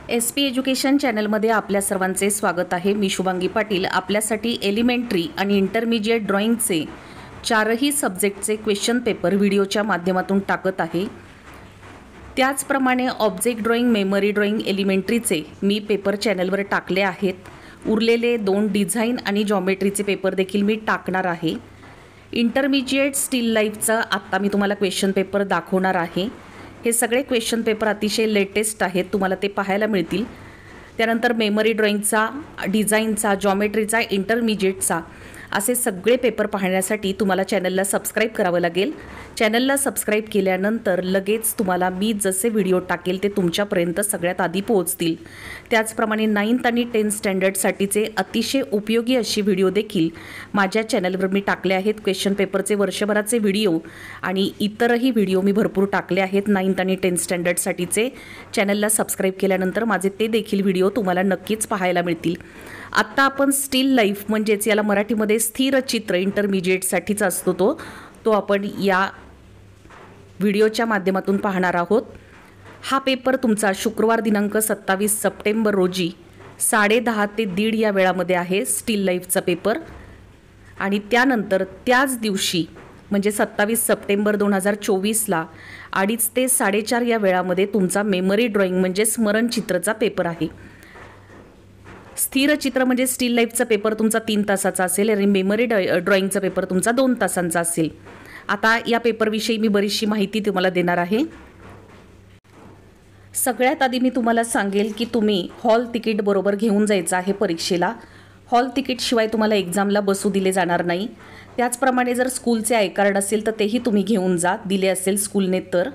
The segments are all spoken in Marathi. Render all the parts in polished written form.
SP एज्युकेशन चॅनलमध्ये आपल्या सर्वांचे स्वागत आहे। मी शुभांगी पाटील आपल्यासाठी एलिमेंटरी आणि इंटरमिजिएट ड्रॉइंगचे चारही सब्जेक्टचे क्वेश्चन पेपर व्हिडिओच्या माध्यमातून टाकत आहे। त्याचप्रमाणे ऑब्जेक्ट ड्रॉइंग, मेमरी ड्रॉइंग, एलिमेंटरीचे मी पेपर चॅनलवर टाकले आहेत। उरलेले 2 डिझाइन आणि जॉमेट्रीचे पेपर देखील मी टाकणार आहे। इंटरमिजिएट स्टील लाईफचा आता मी तुम्हाला क्वेश्चन पेपर दाखवणार आहे। हे सगळे क्वेश्चन पेपर अतिशय लेटेस्ट आहेत, तुम्हाला ते पाहायला मिळतील। त्यानंतर मेमरी ड्रॉइंगचा, डिझाइनचा, जॉमेट्रीचा, इंटरमिजिएटचा असे सगळे पेपर पाहण्यासाठी तुम्हाला चॅनलला सबस्क्राइब करावं लागेल। चॅनलला सबस्क्राइब केल्यानंतर लगेच तुम्हाला मी जसे व्हिडिओ टाकेल ते तुमच्यापर्यंत सगळ्यात आधी पोहोचतील। त्याचप्रमाणे 9th आणि 10th स्टँडर्डसाठीचे अतिशय उपयोगी अशी व्हिडिओ देखील माझ्या चॅनलवर मी टाकले आहेत। क्वेश्चन पेपरचे वर्षभराचे व्हिडिओ आणि इतरही व्हिडिओ मी भरपूर टाकले आहेत 9th आणि 10th स्टँडर्डसाठीचे। चॅनलला सबस्क्राइब केल्यानंतर माझे ते देखील व्हिडिओ तुम्हाला नक्कीच पाहायला मिळतील। आता आपण स्टील लाईफ म्हणजेच याला मराठीमध्ये स्थिर चित्र इंटरमिजिएटसाठीचा असतो तो आपण या व्हिडिओच्या माध्यमातून पाहणार आहोत। हा पेपर तुमचा शुक्रवार दिनांक 27 सप्टेंबर रोजी 10:30 ते 1:30 या वेळामध्ये आहे स्टील लाईफचा पेपर। आणि त्यानंतर त्याच दिवशी म्हणजे 27 सप्टेंबर 2024ला 2:30 ते 4:30 या वेळामध्ये तुमचा मेमरी ड्रॉइंग म्हणजे स्मरणचित्रचा पेपर आहे। स्थिर चित्र म्हणजे स्टील लाईफचा पेपर तुमचा 3 तासाचा असेल आणि मेमरी ड्रॉइंगचा पेपर तुमचा 2 तासांचा असेल। आता या पेपरविषयी मी बरीचशी माहिती तुम्हाला देणार आहे। सगळ्यात आधी मी तुम्हाला सांगेल की तुम्ही हॉल तिकीट बरोबर घेऊन जायचं आहे परीक्षेला। हॉल तिकीट शिवाय तुम्हाला एक्झामला बसू दिले जाणार नाही। त्याचप्रमाणे जर स्कूलचे आय कार्ड असेल तर तेही तुम्ही घेऊन जा, दिले असेल स्कूलने तर।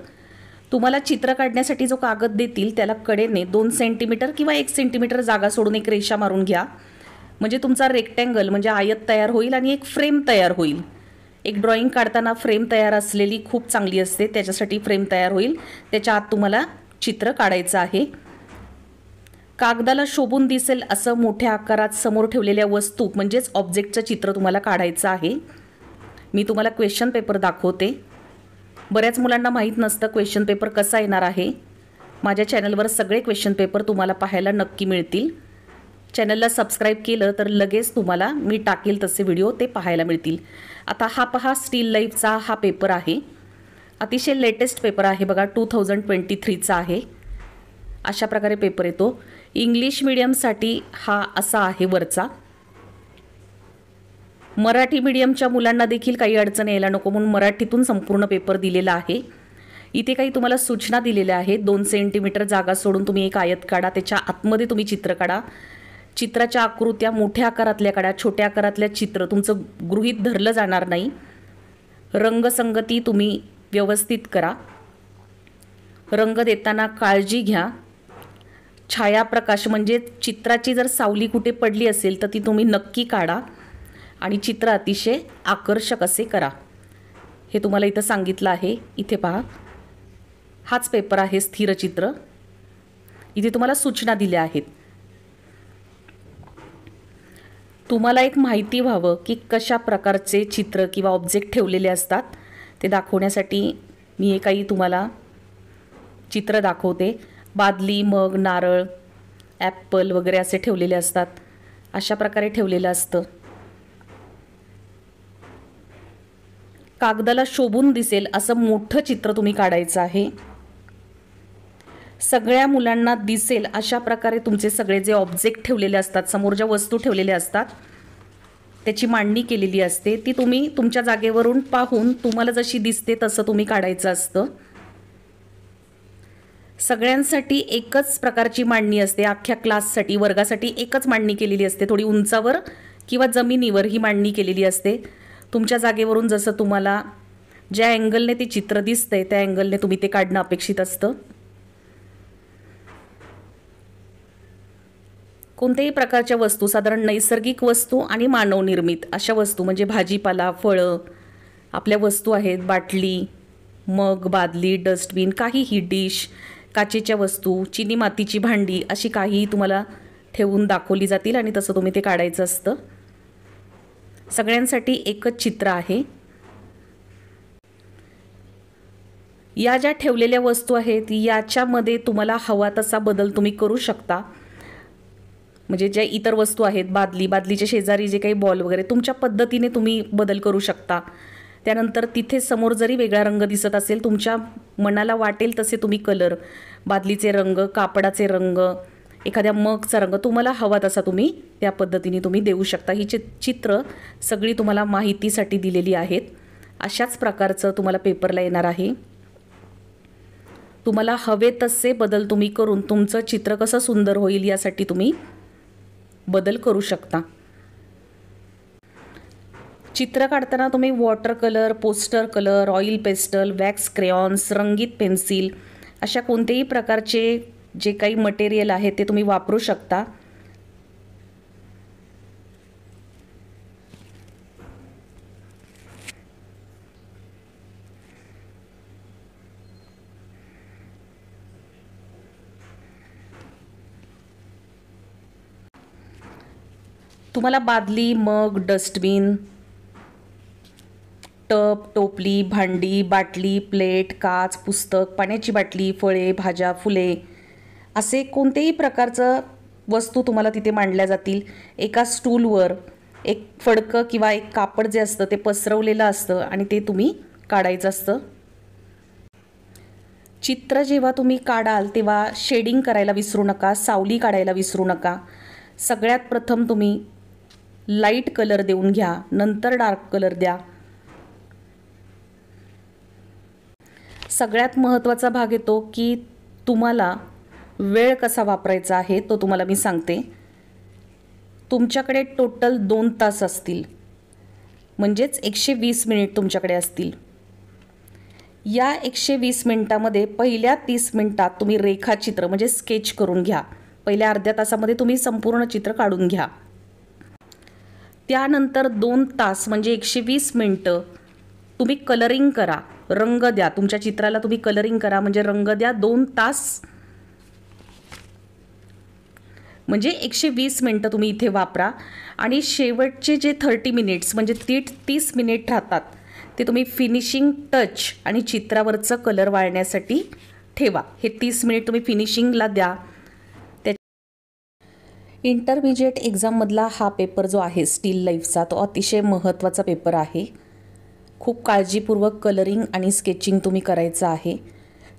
तुम्हाला चित्र काढण्यासाठी जो कागद देतील त्याला कडेने 2 सेंटीमीटर किंवा 1 सेंटीमीटर जागा सोडून एक रेषा मारून घ्या, म्हणजे तुमचा रेक्टँगल म्हणजे आयत तयार होईल आणि एक फ्रेम तयार होईल। एक ड्रॉइंग काढताना फ्रेम तयार असलेली खूप चांगली असते, त्याच्यासाठी फ्रेम तयार होईल। त्याच्या आत तुम्हाला चित्र काढायचं आहे। कागदाला शोभून दिसेल असं मोठ्या आकारात समोर ठेवलेल्या वस्तू म्हणजेच ऑब्जेक्टचं चित्र तुम्हाला काढायचं आहे। मी तुम्हाला क्वेश्चन पेपर दाखवते। बऱ्याच मुलांना माहीत नसतं क्वेश्चन पेपर कसा येणार आहे। माझ्या चॅनलवर सगळे क्वेश्चन पेपर तुम्हाला पाहायला नक्की मिळतील। चॅनलला सबस्क्राइब केलं तर लगेच तुम्हाला मी टाकेल तसे व्हिडिओ ते पाहायला मिळतील। आता हा पहा स्टील लाईफचा हा पेपर आहे, अतिशय लेटेस्ट पेपर आहे बघा, 2023चा आहे। अशा प्रकारे पेपर येतो। इंग्लिश मीडियमसाठी हा असा आहे वरचा। मराठी मीडियमच्या मुलांना देखील काही अडचण यायला नको म्हणून मराठीतून संपूर्ण पेपर दिलेला आहे। इथे काही तुम्हाला सूचना दिलेल्या आहेत। 2 सेंटीमीटर जागा सोडून तुम्ही एक आयत काढा, त्याच्या आतमध्ये तुम्ही चित्र काढा। चित्राच्या आकृत्या मोठ्या आकारातल्या काढा, छोट्या आकारातल्या चित्र तुमचं गृहीत धरलं जाणार नाही। रंगसंगती तुम्ही व्यवस्थित करा। रंग देताना काळजी घ्या। छायाप्रकाश म्हणजे चित्राची जर सावली कुठे पडली असेल तर ती तुम्ही नक्की काढा आणि चित्र अतिशय आकर्षक असे करा। हे तुम्हाला इथं सांगितलं आहे। इथे पहा, हाच पेपर आहे स्थिर चित्र। इथे तुम्हाला सूचना दिल्या आहेत। तुम्हाला एक माहिती व्हावं की कशा प्रकारचे चित्र किंवा ऑब्जेक्ट ठेवलेले असतात ते दाखवण्यासाठी मी हे काही तुम्हाला चित्र दाखवते। बादली, मग, नारळ, ॲपल वगैरे असे ठेवलेले असतात। अशा प्रकारे ठेवलेलं असतं। कागदाला शोभून दिसेल असं मोठं चित्र तुम्ही काढायचं आहे। सगळ्या मुलांना दिसेल अशा प्रकारे तुमचे सगळे जे ऑब्जेक्ट ठेवलेले असतात, समोर ज्या वस्तू ठेवलेल्या असतात त्याची मांडणी केलेली असते, ती तुम्ही तुमच्या जागेवरून पाहून तुम्हाला जशी दिसते तसं तुम्ही काढायचं असतं। सगळ्यांसाठी एकच प्रकारची मांडणी असते। अख्ख्या क्लाससाठी, वर्गासाठी एकच मांडणी केलेली असते। थोडी उंचावर किंवा जमिनीवर ही मांडणी केलेली असते। तुमच्या जागेवरून जसं तुम्हाला ज्या अँगलने ते चित्र दिसतंय त्या अँगलने तुम्ही ते काढणं अपेक्षित असतं। कोणत्याही प्रकारच्या वस्तू, साधारण नैसर्गिक वस्तू आणि मानवनिर्मित अशा वस्तू म्हणजे भाजीपाला, फळं, आपल्या वस्तू आहेत, बाटली, मग, बादली, डस्टबिन, काहीही, डिश, काचेच्या वस्तू, चिनी मातीची भांडी, अशी काहीही तुम्हाला ठेवून दाखवली जातील आणि तसं तुम्ही ते काढायचं असतं। सगळ्यांसाठी एकच चित्र आहे। या ज्या ठेवलेल्या वस्तू आहेत याच्यामध्ये तुम्हाला हवा तसा बदल तुम्ही करू शकता। म्हणजे ज्या इतर वस्तू आहेत, बादलीच्या शेजारी जे काही बॉल वगैरे, तुमच्या पद्धतीने तुम्ही बदल करू शकता। त्यानंतर तिथे समोर जरी वेगळा रंग दिसत असेल, तुमच्या मनाला वाटेल तसे तुम्ही कलर, बादलीचे रंग, कापडाचे रंग, एखाद्या मगचा रंग तुम्हाला हवा तसा तुम्ही त्या पद्धतीने तुम्ही देऊ शकता। ही चित्र सगळी तुम्हाला माहितीसाठी दिलेली आहेत। अशाच प्रकारचं तुम्हाला पेपरला येणार आहे। तुम्हाला हवे तसे बदल तुम्ही करून तुमचं चित्र कसं सुंदर होईल यासाठी तुम्ही बदल करू शकता। चित्र काढताना तुम्ही water colour, poster colour, oil pastel, wax crayons, रंगीत पेन्सिल अशा कोणत्याही प्रकारचे जे काही मटेरियल आहे ते तुम्ही वापरू शकता। तुम्हाला बादली, मग, डस्टबिन, टब, टोपली, भांडी, बाटली, प्लेट, काच, पुस्तक, पाण्याची बाटली, फळे, भाज्या, फुले असे कोणतेही प्रकारचं वस्तू तुम्हाला तिथे मांडल्या जातील। एका स्टूलवर एक फडकं किंवा एक कापड जे असतं ते पसरवलेलं असतं आणि ते तुम्ही काढायचं असतं। चित्र जेव्हा तुम्ही काढाल तेव्हा शेडिंग करायला विसरू नका, सावली काढायला विसरू नका। सगळ्यात प्रथम तुम्ही लाईट कलर देऊन घ्या, नंतर डार्क कलर द्या। सगळ्यात महत्त्वाचा भाग येतो की तुम्हाला वेळ कसा वापरायचा आहे तो तुम्हाला मी सांगते। तुमच्याकडे टोटल 2 तास असतील, म्हणजेच 120 मिनिट तुमच्याकडे असतील। या 120 मिनिटामध्ये पहिल्या 30 मिनिटात तुम्ही रेखाचित्र म्हणजे स्केच करून घ्या। पहिल्या अर्ध्या तासामध्ये तुम्ही संपूर्ण चित्र काढून घ्या। त्यानंतर 2 तास म्हणजे 120 मिनिटं तुम्ही कलरिंग करा, रंग द्या। तुमच्या चित्राला तुम्ही कलरिंग करा म्हणजे रंग द्या। 2 तास म्हणजे 120 मिनिटं तुम्ही इथे वापरा आणि शेवटचे जे 30 मिनिट्स म्हणजे 30 मिनिट राहतात ते तुम्ही फिनिशिंग टच आणि चित्रावरचं कलर वाळण्यासाठी ठेवा। हे 30 मिनिट तुम्ही फिनिशिंगला द्या। इंटरमिजिएट एक्झाममधला हा पेपर जो आहे स्टील लाईफचा तो अतिशय महत्त्वाचा पेपर आहे। खूप काळजीपूर्वक कलरिंग आणि स्केचिंग तुम्ही करायचं आहे।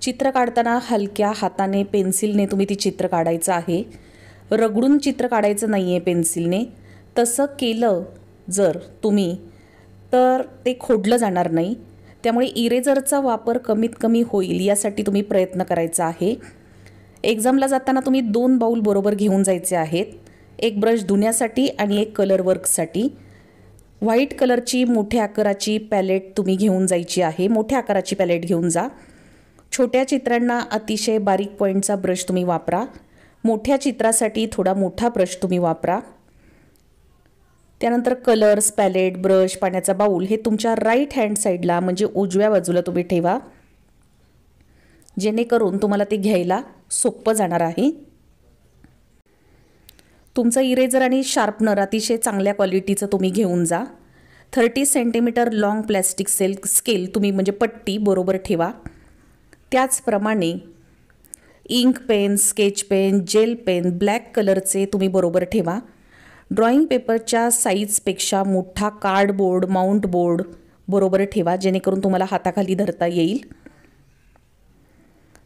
चित्र काढताना हलक्या हाताने पेन्सिलने तुम्ही ती चित्र काढायचं आहे, रगडून चित्र काढायचं नाही आहे पेन्सिलने। तसं केलं जर तुम्ही तर ते खोडलं जाणार नाही, त्यामुळे इरेजरचा वापर कमीत कमी होईल यासाठी तुम्ही प्रयत्न करायचा आहे। एक्झामला जाताना तुम्ही 2 बाउल बरोबर घेऊन जायचे आहेत, एक ब्रश धुण्यासाठी आणि एक कलर वर्कसाठी। व्हाईट कलरची मोठ्या आकाराची पॅलेट तुम्ही घेऊन जायची आहे, मोठ्या आकाराची पॅलेट घेऊन जा। छोट्या चित्रांना अतिशय बारीक पॉईंटचा ब्रश तुम्ही वापरा, मोठ्या चित्रासाठी थोडा मोठा ब्रश तुम्ही वापरा। त्यानंतर कलर्स, पॅलेट, ब्रश, पाण्याचा बाउल हे तुमच्या राईट हँड साईडला म्हणजे उजव्या बाजूला तुम्ही ठेवा, जेणेकरून तुम्हाला ते घ्यायला सोपं जाणार आहे। तुमचं इरेजर आणि शार्पनर अतिशय चांगल्या क्वालिटीचं तुम्ही घेऊन जा। 30 सेंटीमीटर लॉंग प्लॅस्टिक स्केल तुम्ही म्हणजे पट्टी बरोबर ठेवा। त्याचप्रमाणे ink pen, sketch pen, gel pen, black कलरचे तुम्ही बरोबर ठेवा। ड्रॉइंग पेपरच्या साईजपेक्षा मोठा कार्डबोर्ड, माउंट बोर्ड बरोबर ठेवा, जेणेकरून तुम्हाला हाताखाली धरता येईल।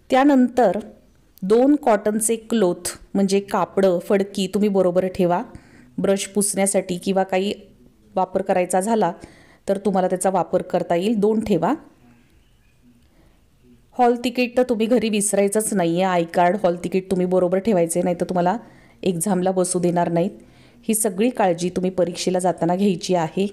त्यानंतर 2 कॉटनचे क्लोथ म्हणजे कापडं, फडकी तुम्ही बरोबर ठेवा। ब्रश पुसण्यासाठी किंवा काही वापर करायचा झाला तर तुम्हाला त्याचा वापर करता येईल, 2 ठेवा। हॉल तिकीट तर तुम्ही घरी विसरायचंच नाही आहे, आय कार्ड, हॉल तिकीट तुम्ही बरोबर ठेवायचे, नाही तर तुम्हाला एक्झामला बसू देणार नाहीत। ही सगळी काळजी तुम्ही परीक्षेला जाताना घ्यायची आहे।